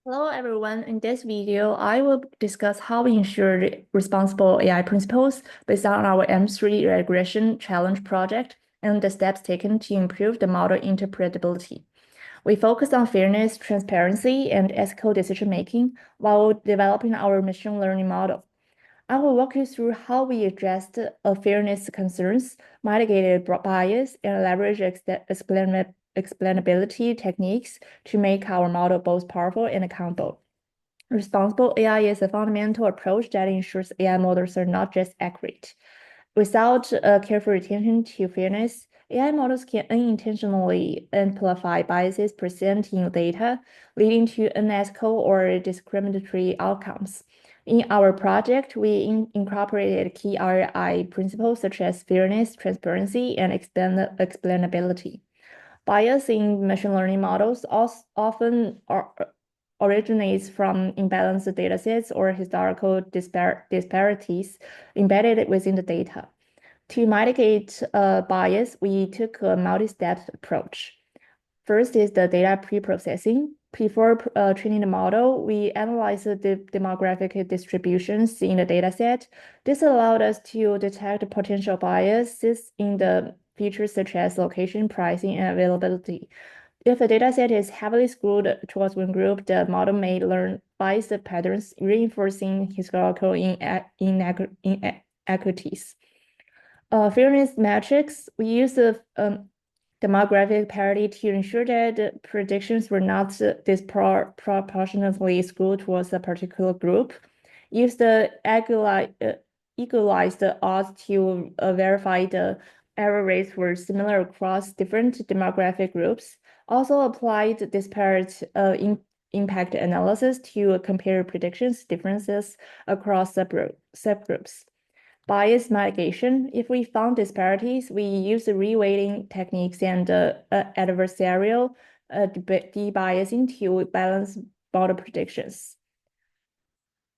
Hello, everyone. In this video, I will discuss how we ensure responsible AI principles based on our M3 regression challenge project and the steps taken to improve the model interpretability. We focus on fairness, transparency, and ethical decision-making while developing our machine learning model. I will walk you through how we addressed fairness concerns, mitigated bias, and leverage explainability techniques to make our model both powerful and accountable. Responsible AI is a fundamental approach that ensures AI models are not just accurate. Without careful attention to fairness, AI models can unintentionally amplify biases present in data, leading to unethical or discriminatory outcomes. In our project, we incorporated key RI principles such as fairness, transparency, and explainability. Bias in machine learning models often originates from imbalanced datasets or historical disparities embedded within the data. To mitigate bias, we took a multi-step approach. First is the data pre-processing. Before training the model, we analyzed the demographic distributions in the dataset. This allowed us to detect potential biases in the features such as location, pricing, and availability. If a dataset is heavily skewed towards one group, the model may learn biased patterns, reinforcing historical inequities. Fairness metrics, we use the demographic parity to ensure that predictions were not disproportionately skewed towards a particular group. Use the equalized odds to verify the error rates were similar across different demographic groups. Also applied disparate impact analysis to compare predictions differences across subgroups. Bias mitigation. If we found disparities, we use the reweighting techniques and adversarial debiasing to balance model predictions.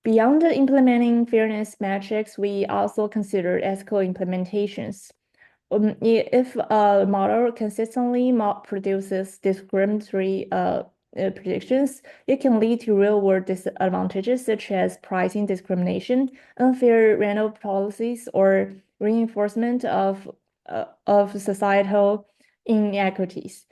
Beyond implementing fairness metrics, we also consider ethical implementations. If a model consistently produces discriminatory predictions, it can lead to real-world disadvantages such as pricing discrimination, unfair rental policies, or reinforcement of societal inequities.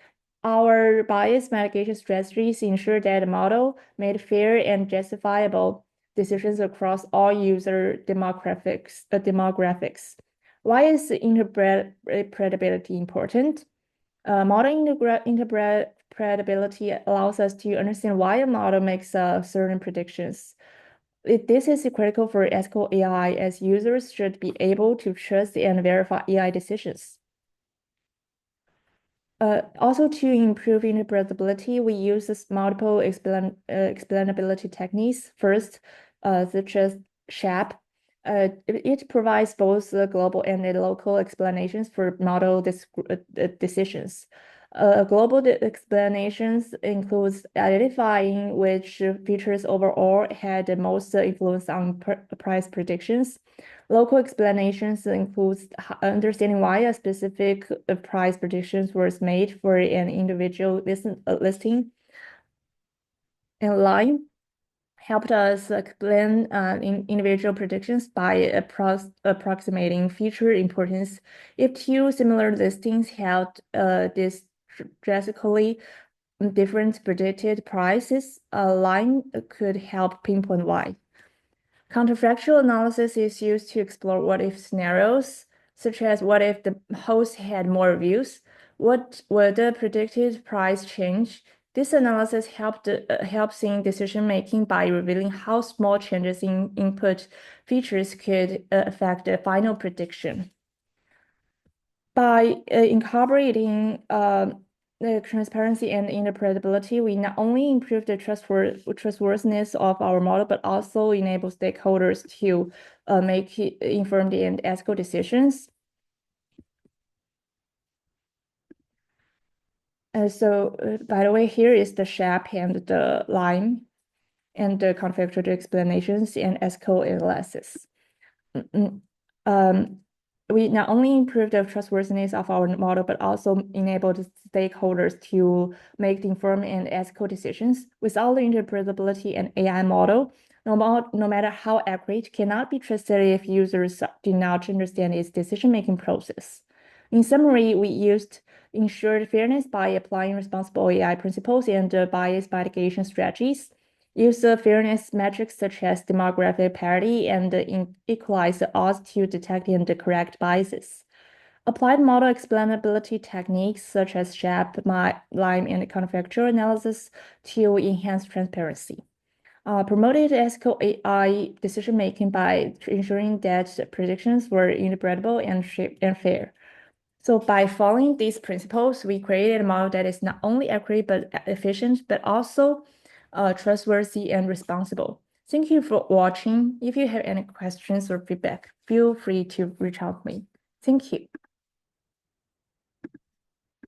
Our bias mitigation strategies ensure that the model made fair and justifiable decisions across all user demographics. Why is interpretability important? Model interpretability allows us to understand why a model makes certain predictions. This is critical for ethical AI, as users should be able to trust and verify AI decisions. Also, to improve interpretability, we use multiple explainability techniques. First, such as SHAP. It provides both the global and the local explanations for model decisions. Global explanations includes identifying which features overall had the most influence on price predictions. Local explanations includes understanding why a specific price predictions was made for an individual listing. And line helped us explain individual predictions by approximating feature importance. If two similar listings held this drastically different predicted prices, a line could help pinpoint why. Counterfactual analysis is used to explore what-if scenarios, such as what if the host had more views? What would the predicted price change? This analysis helps in decision-making by revealing how small changes in input features could affect the final prediction. By incorporating the transparency and interpretability, we not only improve the trustworthiness of our model, but also enable stakeholders to make informed and ethical decisions. By the way, here is the SHAP and the line and the counterfactual explanations and ethical analysis. we not only improve the trustworthiness of our model, but also enable the stakeholders to make informed and ethical decisions. Without the interpretability and AI model, no matter how accurate, cannot be trusted if users do not understand its decision-making process. In summary, we used ensured fairness by applying responsible AI principles and bias mitigation strategies. Use fairness metrics such as demographic parity and equalize the odds to detect and correct biases. Applied model explainability techniques such as SHAP, LIME, and counterfactual analysis to enhance transparency. Promoted ethical AI decision-making by ensuring that predictions were interpretable and fair. So by following these principles, we created a model that is not only accurate but efficient, but also trustworthy and responsible. Thank you for watching. If you have any questions or feedback, feel free to reach out to me. Thank you.